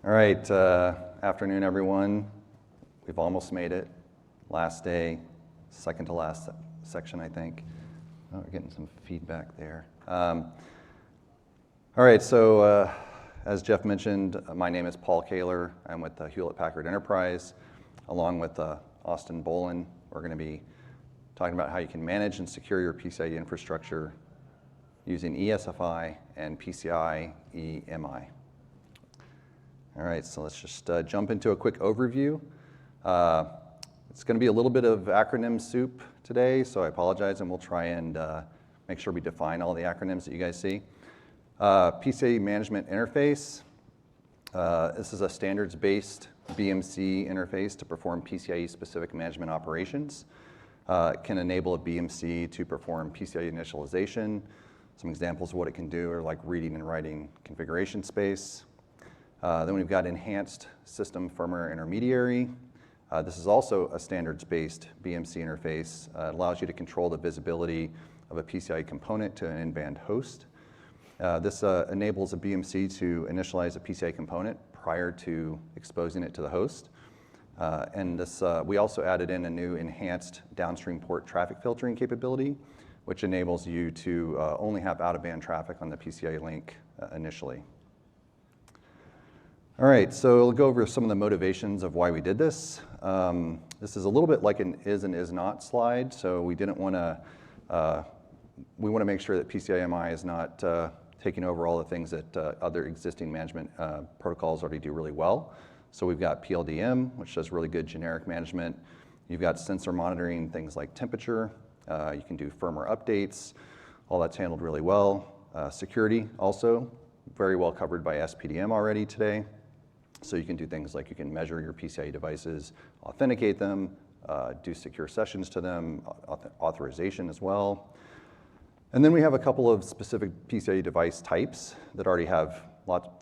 All right, afternoon everyone. We've almost made it. Last day, second to last section, I think. Oh, we're getting some feedback there. All right, so as Jeff mentioned, my name is Paul Kaler. I'm with Hewlett-Packard Enterprise, along with Austin Bolen. We're going to be talking about how you can manage and secure your PCIe infrastructure using eSFI and PCIe MI. All right, so let's just jump into a quick overview. It's going to be a little bit of acronym soup today, so I apologize, and we'll try and make sure we define all the acronyms that you guys see. PCIe Management Interface. This is a standards-based BMC interface to perform PCIe-specific management operations. It can enable a BMC to perform PCIe initialization. Some examples of what it can do are like reading and writing configuration space. Then we've got Enhanced System Firmware Intermediary. This is also a standards-based BMC interface. It allows you to control the visibility of a PCIe component to an in-band host. This enables a BMC to initialize a PCIe component prior to exposing it to the host. And this, we also added in a new enhanced downstream port traffic filtering capability, which enables you to only have out-of-band traffic on the PCIe link initially. All right, so we'll go over some of the motivations of why we did this. This is a little bit like an is and is not slide, so we didn't want to, we want to make sure that PCIe MI is not taking over all the things that other existing management protocols already do really well. So we've got PLDM, which does really good generic management. You've got sensor monitoring, things like temperature. You can do firmware updates. All that's handled really well. Security also very well covered by SPDM already today. So you can do things like you can measure your PCIe devices, authenticate them, do secure sessions to them, authorization as well. And then we have a couple of specific PCIe device types that already have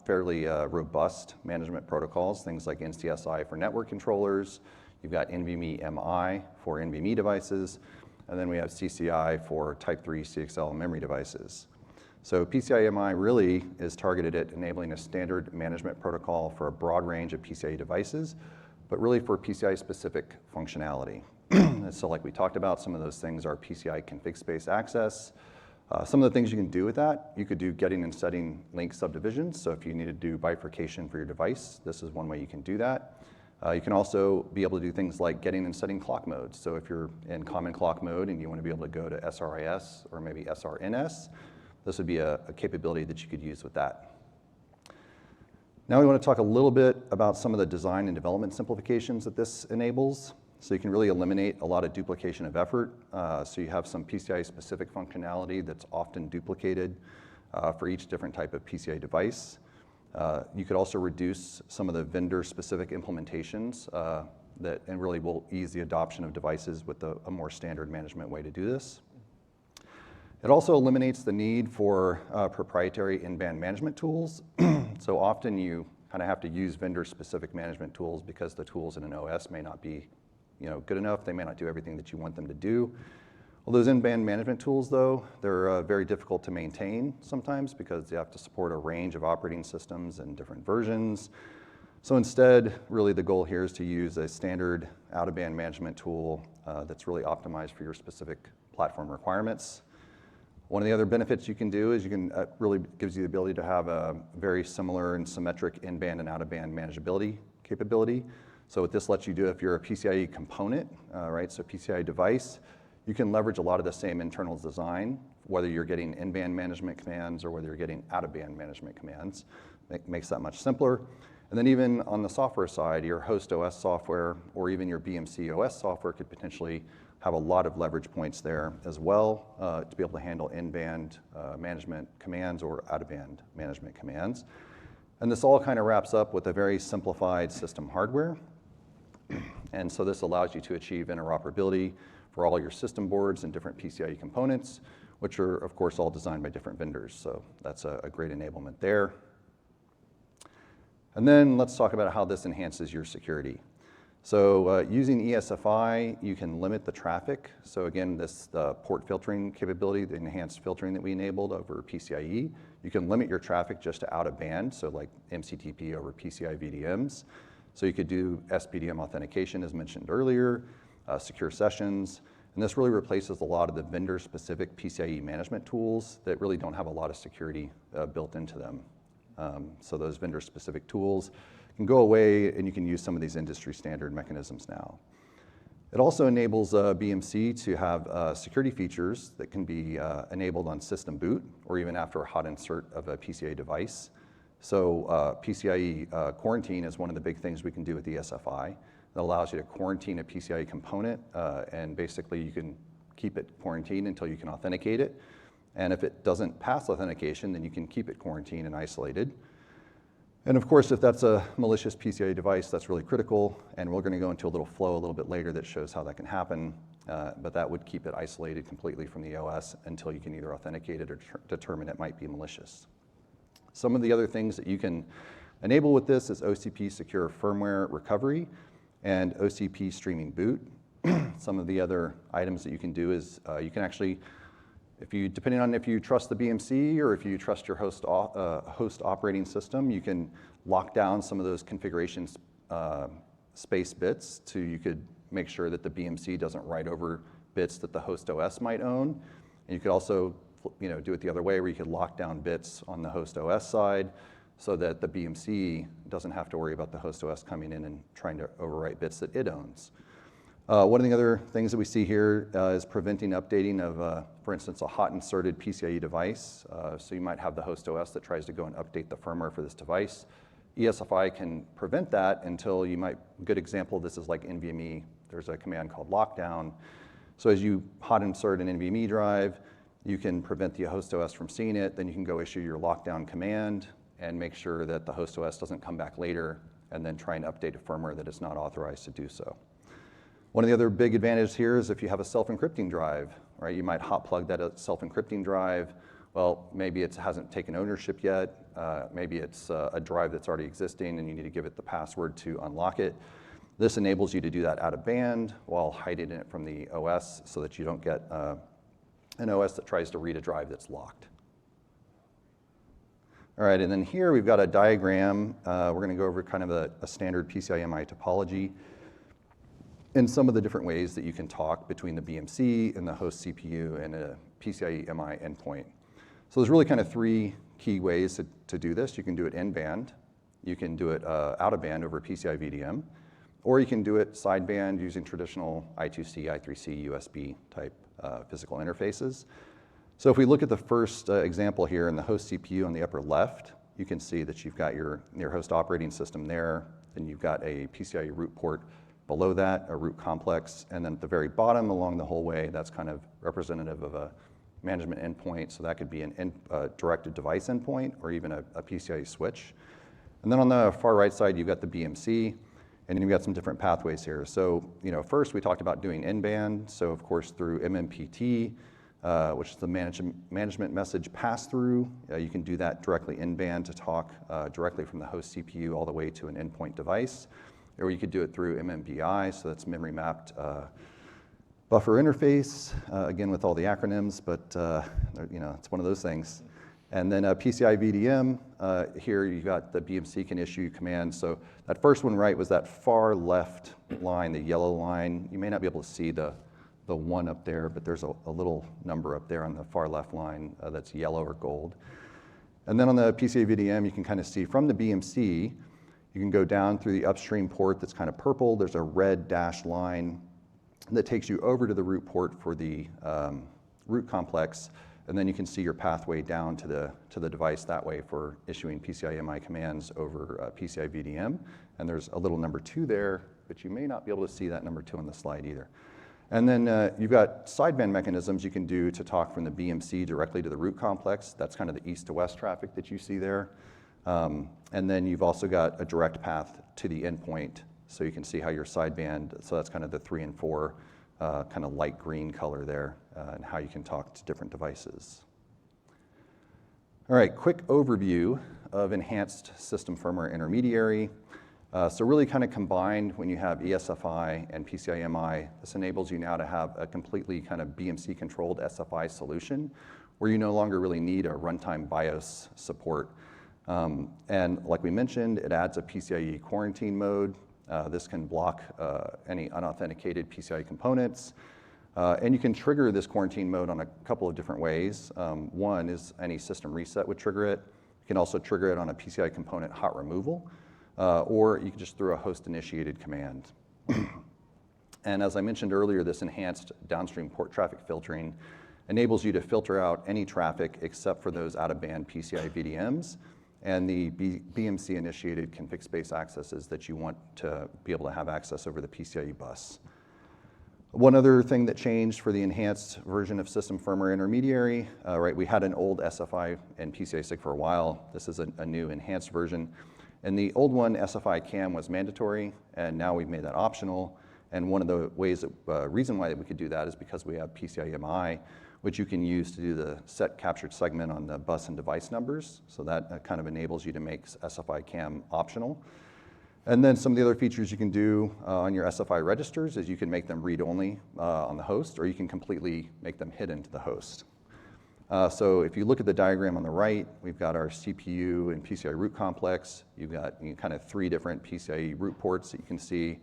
fairly robust management protocols, things like NCSI for network controllers. You've got NVMe MI for NVMe devices. And then we have CCI for Type 3 CXL memory devices. So PCIe MI really is targeted at enabling a standard management protocol for a broad range of PCIe devices, but really for PCI-specific functionality. So like we talked about, some of those things are PCI config space access. Some of the things you can do with that, you could do getting and setting link subdivisions. So if you need to do bifurcation for your device, this is one way you can do that. You can also be able to do things like getting and setting clock modes. So if you're in common clock mode and you want to be able to go to SRIS or maybe SRNS, this would be a capability that you could use with that. Now we want to talk a little bit about some of the design and development simplifications that this enables. So you can really eliminate a lot of duplication of effort. So you have some PCI-specific functionality that's often duplicated for each different type of PCIe device. You could also reduce some of the vendor-specific implementations and really will ease the adoption of devices with a more standard management way to do this. It also eliminates the need for proprietary in-band management tools. So often you kind of have to use vendor-specific management tools because the tools in an OS may not be good enough. They may not do everything that you want them to do. Well, those in-band management tools, though, they're very difficult to maintain sometimes because they have to support a range of operating systems and different versions. So instead, really the goal here is to use a standard out-of-band management tool that's really optimized for your specific platform requirements. One of the other benefits you can do is you can really gives you the ability to have a very similar and symmetric in-band and out-of-band manageability capability. So what this lets you do if you're a PCIe component, right, so PCIe device, you can leverage a lot of the same internal design, whether you're getting in-band management commands or whether you're getting out-of-band management commands. Makes that much simpler. And then even on the software side, your host OS software or even your BMC OS software could potentially have a lot of leverage points there as well to be able to handle in-band management commands or out-of-band management commands. And this all kind of wraps up with a very simplified system hardware. And so this allows you to achieve interoperability for all your system boards and different PCIe components, which are, of course, all designed by different vendors. So that's a great enablement there. And then let's talk about how this enhances your security. So using eSFI, you can limit the traffic. So again, this port filtering capability, the enhanced filtering that we enabled over PCIe, you can limit your traffic just to out of band, so like MCTP over PCI VDMs. So you could do SPDM authentication, as mentioned earlier, secure sessions, and this really replaces a lot of the vendor-specific PCIe management tools that really don't have a lot of security built into them. So those vendor-specific tools can go away, and you can use some of these industry standard mechanisms now. It also enables BMC to have security features that can be enabled on system boot or even after a hot insert of a PCIe device. So PCIe quarantine is one of the big things we can do with eSFI. That allows you to quarantine a PCIe component, and basically you can keep it quarantined until you can authenticate it. And if it doesn't pass authentication, then you can keep it quarantined and isolated. And of course, if that's a malicious PCIe device, that's really critical, and we're going to go into a little flow a little bit later that shows how that can happen, but that would keep it isolated completely from the OS until you can either authenticate it or determine it might be malicious. Some of the other things that you can enable with this is OCP secure firmware recovery and OCP streaming boot. Some of the other items that you can do is you can actually, depending on if you trust the BMC or if you trust your host operating system, you can lock down some of those configuration space bits you could make sure that the BMC doesn't write over bits that the host OS might own. And you could also do it the other way, where you could lock down bits on the host OS side so that the BMC doesn't have to worry about the host OS coming in and trying to overwrite bits that it owns. One of the other things that we see here is preventing updating of, for instance, a hot inserted PCIe device. So you might have the host OS that tries to go and update the firmware for this device. eSFI can prevent that until a good example of this is like NVMe. There's a command called lockdown. So as you hot insert an NVMe drive, you can prevent the host OS from seeing it. Then you can go issue your lockdown command and make sure that the host OS doesn't come back later and then try and update a firmware that is not authorized to do so. One of the other big advantages here is if you have a self-encrypting drive, right? You might hot plug that self-encrypting drive. Well, maybe it hasn't taken ownership yet. Maybe it's a drive that's already existing and you need to give it the password to unlock it. This enables you to do that out of band while hiding it from the OS so that you don't get an OS that tries to read a drive that's locked. All right, and then here we've got a diagram. We're going to go over kind of a standard PCIe MI topology and some of the different ways that you can talk between the BMC and the host CPU and a PCIe MI endpoint. So there's really kind of three key ways to do this. You can do it in band, you can do it out of band over PCI VDM, or you can do it sideband using traditional I2C, I3C, USB type physical interfaces. So if we look at the first example here in the host CPU on the upper left, you can see that you've got your host operating system there, then you've got a PCIe root port below that, a root complex, and then at the very bottom along the whole way, that's kind of representative of a management endpoint. So that could be a directed device endpoint or even a PCIe switch. And then on the far right side, you've got the BMC, and you've got some different pathways here. So first we talked about doing in-band. So of course through MMPT, which is the management message pass-through, you can do that directly in-band to talk directly from the host CPU all the way to an endpoint device. Or you could do it through MMBI, so that's memory mapped buffer interface, again with all the acronyms, but it's one of those things. And then PCI VDM, here you got the BMC can issue commands. So that first one right was that far left line, the yellow line. You may not be able to see the one up there, but there's a little number up there on the far left line that's yellow or gold. And then on the PCI VDM, you can kind of see from the BMC, you can go down through the upstream port that's kind of purple. There's a red dashed line that takes you over to the root port for the root complex, and then you can see your pathway down to the device that way for issuing PCIe MI commands over PCI VDM. And there's a little number 2 there, but you may not be able to see that number 2 on the slide either. And then you've got sideband mechanisms you can do to talk from the BMC directly to the root complex. That's kind of the east to west traffic that you see there. And then you've also got a direct path to the endpoint, so you can see how your sideband, so that's kind of the 3 and 4 kind of light green color there, and how you can talk to different devices. All right, quick overview of enhanced system firmware intermediary. So really kind of combined when you have eSFI and PCIe MI, this enables you now to have a completely kind of BMC controlled SFI solution where you no longer really need a runtime BIOS support. And like we mentioned, it adds a PCIe quarantine mode. This can block any unauthenticated PCIe components. And you can trigger this quarantine mode on a couple of different ways. One is any system reset would trigger it. You can also trigger it on a PCI component hot removal. Or you can just throw a host-initiated command. And as I mentioned earlier, this enhanced downstream port traffic filtering enables you to filter out any traffic except for those out-of-band PCI VDMs and the BMC-initiated config space accesses that you want to be able to have access over the PCIe bus. One other thing that changed for the enhanced version of System Firmware Intermediary, right, we had an old SFI and PCI-SIG for a while. This is a new enhanced version. And the old one, SFI CAM, was mandatory, and now we've made that optional. And one of the ways, reason why we could do that is because we have PCIe MI, which you can use to do the set captured segment on the bus and device numbers. So that kind of enables you to make SFI CAM optional. And then some of the other features you can do on your SFI registers is you can make them read-only on the host, or you can completely make them hidden to the host. So if you look at the diagram on the right, we've got our CPU and PCI root complex. You've got kind of 3 different PCIe root ports that you can see.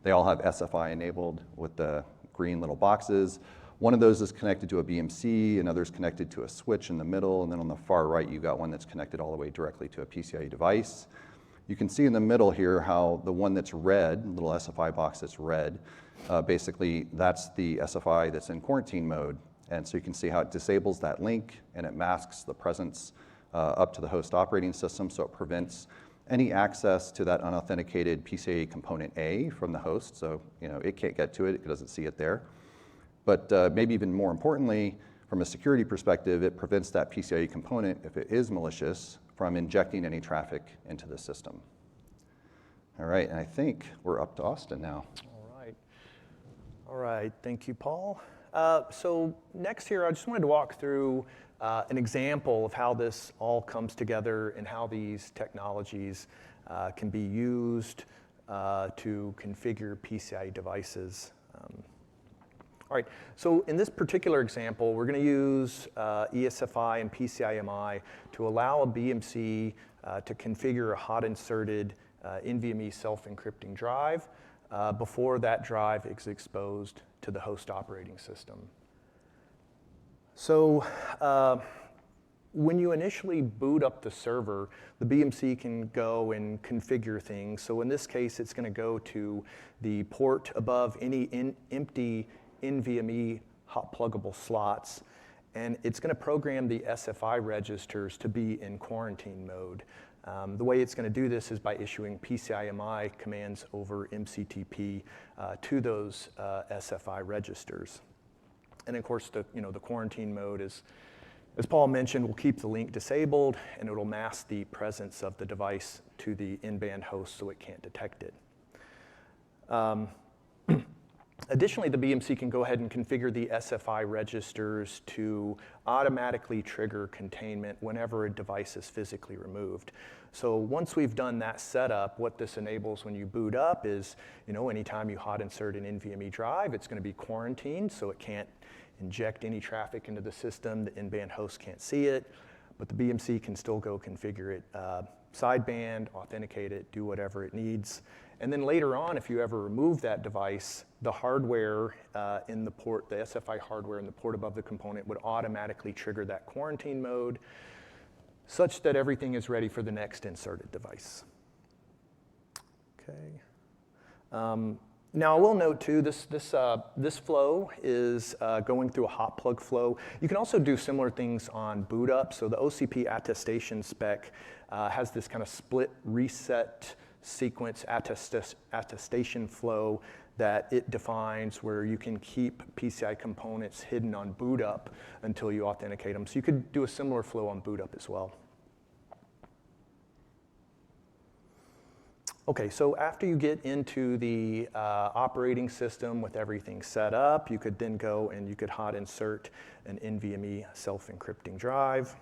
They all have SFI enabled with the green little boxes. One of those is connected to a BMC, another is connected to a switch in the middle, and then on the far right, you've got one that's connected all the way directly to a PCIe device. You can see in the middle here how the one that's red, little SFI box that's red, basically that's the SFI that's in quarantine mode. And so you can see how it disables that link and it masks the presence up to the host operating system, so it prevents any access to that unauthenticated PCIe component A from the host. So it can't get to it, it doesn't see it there. But maybe even more importantly, from a security perspective, it prevents that PCIe component, if it is malicious, from injecting any traffic into the system. All right, and I think we're up to Austin now. All right, thank you, Paul. So next here, I just wanted to walk through an example of how this all comes together and how these technologies can be used to configure PCIe devices. All right, so in this particular example, we're going to use eSFI and PCIe MI to allow a BMC to configure a hot inserted NVMe self-encrypting drive before that drive is exposed to the host operating system. So when you initially boot up the server, the BMC can go and configure things. So in this case, it's going to go to the port above any empty NVMe hot pluggable slots, and it's going to program the SFI registers to be in quarantine mode. The way it's going to do this is by issuing PCIe MI commands over MCTP to those SFI registers. And of course, the quarantine mode is, as Paul mentioned, will keep the link disabled, and it'll mask the presence of the device to the in-band host so it can't detect it. Additionally, the BMC can go ahead and configure the SFI registers to automatically trigger containment whenever a device is physically removed. So once we've done that setup, what this enables when you boot up is, anytime you hot insert an NVMe drive, it's going to be quarantined, so it can't inject any traffic into the system. The in-band host can't see it, but the BMC can still go configure it sideband, authenticate it, do whatever it needs. And then later on, if you ever remove that device, the hardware in the port, the SFI hardware in the port above the component would automatically trigger that quarantine mode such that everything is ready for the next inserted device. Okay. Now I will note too, this flow is going through a hot plug flow. You can also do similar things on boot up. So the OCP attestation spec has this kind of split reset sequence attestation flow that it defines where you can keep PCI components hidden on boot up until you authenticate them. So you could do a similar flow on boot up as well. Okay, so after you get into the operating system with everything set up, you could then go and you could hot insert an NVMe self-encrypting drive.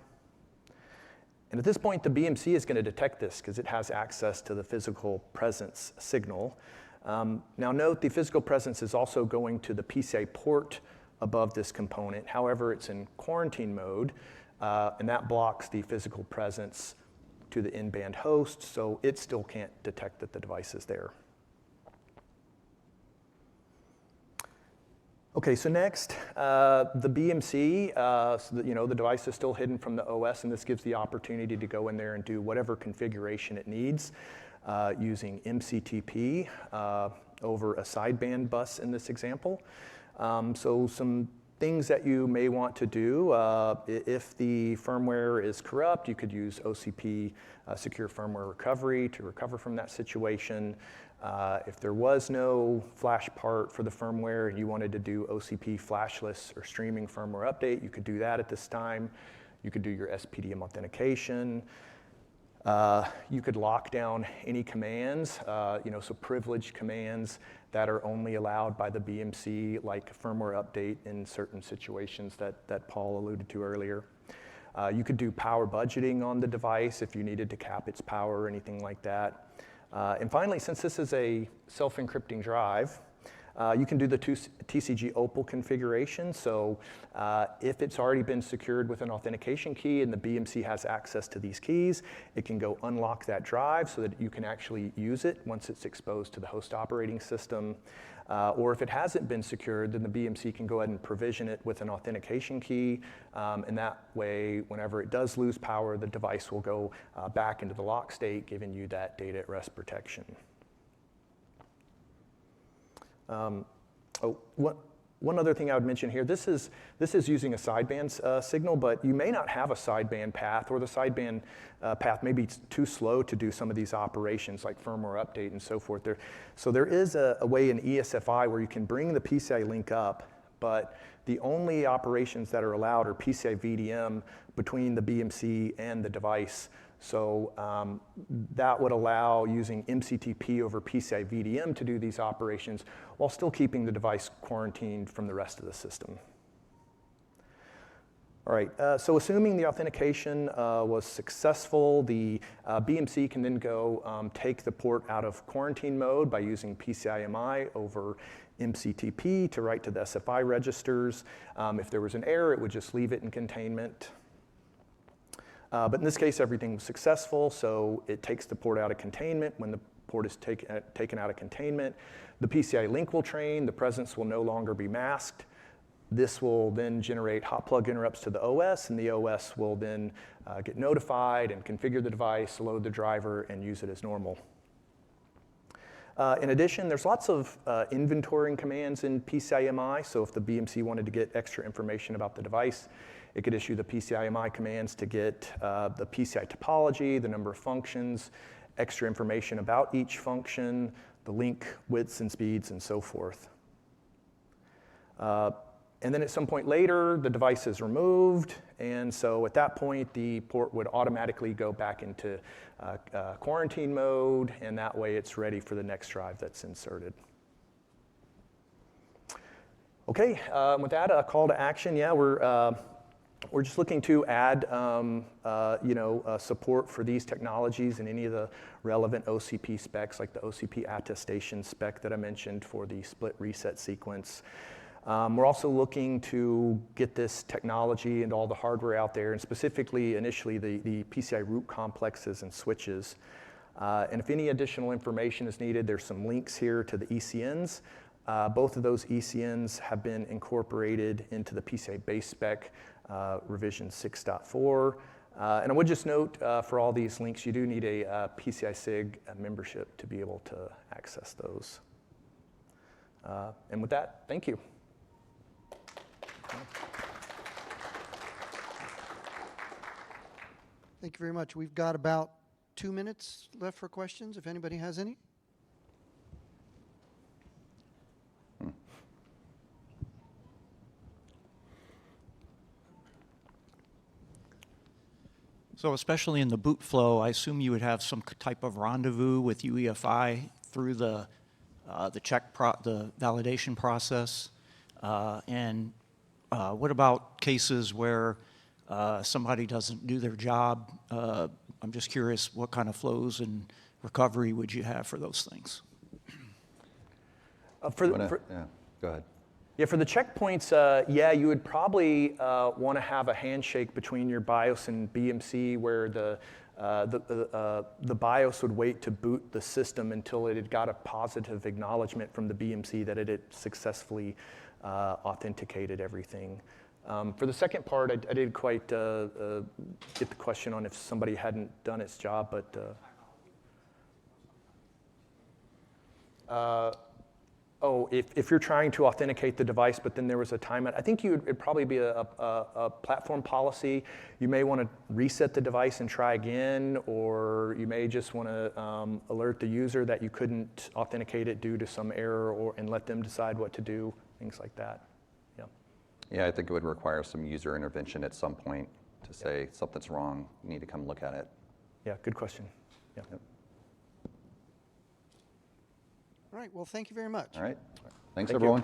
And at this point, the BMC is going to detect this because it has access to the physical presence signal. Now note, the physical presence is also going to the PCI port above this component. However, it's in quarantine mode, and that blocks the physical presence to the in-band host, so it still can't detect that the device is there. Okay, so next, the BMC, so that, the device is still hidden from the OS, and this gives the opportunity to go in there and do whatever configuration it needs using MCTP over a sideband bus in this example. So some things that you may want to do, if the firmware is corrupt, you could use OCP secure firmware recovery to recover from that situation. If there was no flash part for the firmware and you wanted to do OCP flashless or streaming firmware update, you could do that at this time. You could do your SPDM authentication. You could lock down any commands, so privileged commands that are only allowed by the BMC, like firmware update in certain situations that Paul alluded to earlier. You could do power budgeting on the device if you needed to cap its power or anything like that. And finally, since this is a self-encrypting drive, you can do the TCG Opal configuration. So if it's already been secured with an authentication key and the BMC has access to these keys, it can go unlock that drive so that you can actually use it once it's exposed to the host operating system. Or if it hasn't been secured, then the BMC can go ahead and provision it with an authentication key. And that way, whenever it does lose power, the device will go back into the lock state, giving you that data at rest protection. One other thing I would mention here, this is using a sideband signal, but you may not have a sideband path, or the sideband path may be too slow to do some of these operations like firmware update and so forth. So there is a way in eSFI where you can bring the PCI link up, but the only operations that are allowed are PCI VDM between the BMC and the device. So that would allow using MCTP over PCI VDM to do these operations while still keeping the device quarantined from the rest of the system. All right, so assuming the authentication was successful, the BMC can then go take the port out of quarantine mode by using PCIe MI over MCTP to write to the SFI registers. If there was an error, it would just leave it in containment. But in this case, everything was successful, so it takes the port out of containment. When the port is taken out of containment, the PCI link will train, the presence will no longer be masked. This will then generate hot plug interrupts to the OS, and the OS will then get notified and configure the device, load the driver, and use it as normal. In addition, there's lots of inventorying commands in PCIe MI, so if the BMC wanted to get extra information about the device, it could issue the PCIe MI commands to get the PCI topology, the number of functions, extra information about each function, the link widths and speeds, and so forth. And then at some point later, the device is removed, and so at that point, the port would automatically go back into quarantine mode, and that way it's ready for the next drive that's inserted. Okay, with that, a call to action. Yeah, we're just looking to add support for these technologies in any of the relevant OCP specs, like the OCP attestation spec that I mentioned for the split reset sequence. We're also looking to get this technology and all the hardware out there, and specifically, initially, the PCI root complexes and switches. And if any additional information is needed, there's some links here to the ECNs. Both of those ECNs have been incorporated into the PCI base spec revision 6.4. And I would just note for all these links, you do need a PCI-SIG membership to be able to access those. And with that, thank you. Thank you very much. We've got about 2 minutes left for questions, if anybody has any. So especially in the boot flow, I assume you would have some type of rendezvous with UEFI through the validation process. And what about cases where somebody doesn't do their job. I'm just curious, what kind of flows and recovery would you have for those things? Yeah, go ahead. Yeah, for the checkpoints, yeah, you would probably want to have a handshake between your BIOS and BMC where the BIOS would wait to boot the system until it had got a positive acknowledgement from the BMC that it had successfully authenticated everything. For the second part, I didn't quite get the question on if somebody hadn't done its job, but if you're trying to authenticate the device, but then there was a timeout, I think it'd probably be a platform policy. You may want to reset the device and try again, or you may just want to alert the user that you couldn't authenticate it due to some error, and let them decide what to do, things like that. Yeah. Yeah, I think it would require some user intervention at some point to say something's wrong, you need to come look at it. Yeah, good question. Yeah. Yep. All right, well, thank you very much. All right. Thanks, Thank you. everyone.